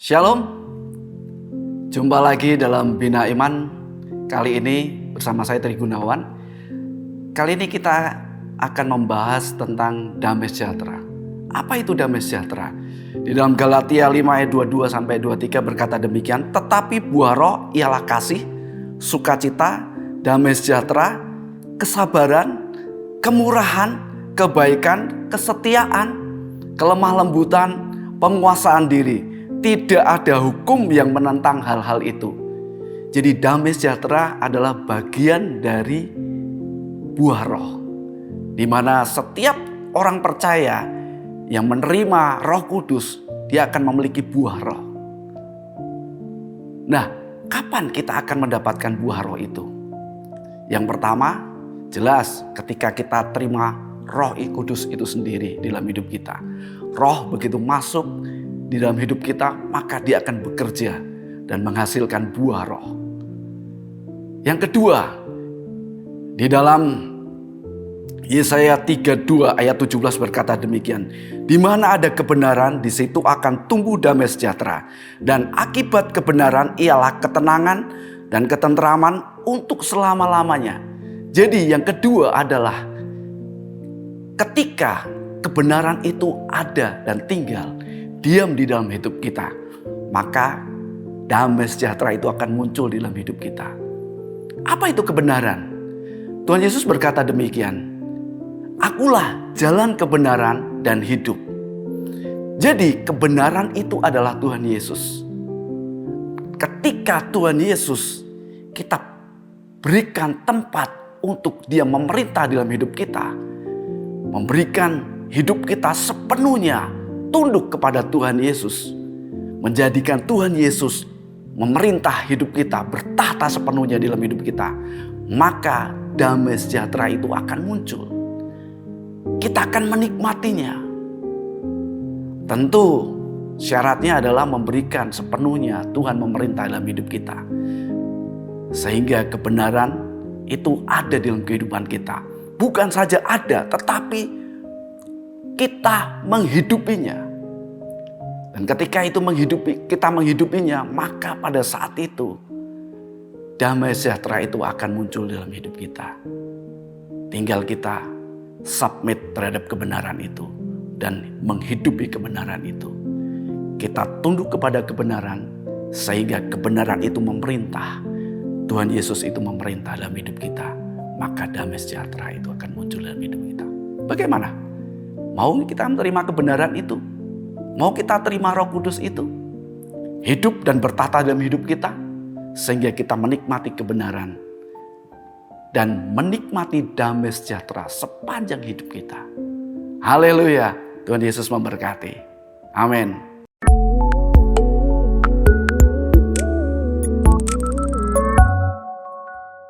Shalom, jumpa lagi dalam Bina Iman. Kali ini bersama saya Tri Gunawan. Kali ini kita akan membahas tentang damai sejahtera. Apa itu damai sejahtera? Di dalam Galatia 5 ayat 22 sampai 23 berkata demikian, tetapi buah roh ialah kasih, sukacita, damai sejahtera, kesabaran, kemurahan, kebaikan, kesetiaan, kelemah lembutan, penguasaan diri. Tidak ada hukum yang menentang hal-hal itu. Jadi damai sejahtera adalah bagian dari buah roh, di mana setiap orang percaya yang menerima Roh Kudus, dia akan memiliki buah roh. Nah, kapan kita akan mendapatkan buah roh itu? Yang pertama, jelas ketika kita terima Roh Kudus itu sendiri dalam hidup kita. Roh begitu masuk di dalam hidup kita, maka dia akan bekerja dan menghasilkan buah roh. Yang kedua, di dalam Yesaya 32 ayat 17 berkata demikian, di mana ada kebenaran, di situ akan tumbuh damai sejahtera, dan akibat kebenaran ialah ketenangan dan ketenteraman untuk selama-lamanya. Jadi yang kedua adalah ketika kebenaran itu ada dan tinggal, diam di dalam hidup kita, maka damai sejahtera itu akan muncul di dalam hidup kita. Apa itu kebenaran? Tuhan Yesus berkata demikian, akulah jalan kebenaran dan hidup. Jadi kebenaran itu adalah Tuhan Yesus. Ketika Tuhan Yesus kita berikan tempat untuk dia memerintah dalam hidup kita, memberikan hidup kita sepenuhnya tunduk kepada Tuhan Yesus, menjadikan Tuhan Yesus memerintah hidup kita, bertahta sepenuhnya dalam hidup kita, maka damai sejahtera itu akan muncul. Kita akan menikmatinya. Tentu syaratnya adalah memberikan sepenuhnya Tuhan memerintah dalam hidup kita, sehingga kebenaran itu ada dalam kehidupan kita. Bukan saja ada, tetapi kita menghidupinya. Dan ketika itu kita menghidupinya, maka pada saat itu damai sejahtera itu akan muncul dalam hidup kita. Tinggal kita submit terhadap kebenaran itu dan menghidupi kebenaran itu. Kita tunduk kepada kebenaran sehingga kebenaran itu memerintah. Tuhan Yesus itu memerintah dalam hidup kita, maka damai sejahtera itu akan muncul dalam hidup kita. Bagaimana? Mau kita menerima kebenaran itu? Mau kita terima Roh Kudus itu? Hidup dan bertahta dalam hidup kita, sehingga kita menikmati kebenaran dan menikmati damai sejahtera sepanjang hidup kita. Haleluya, Tuhan Yesus memberkati. Amin.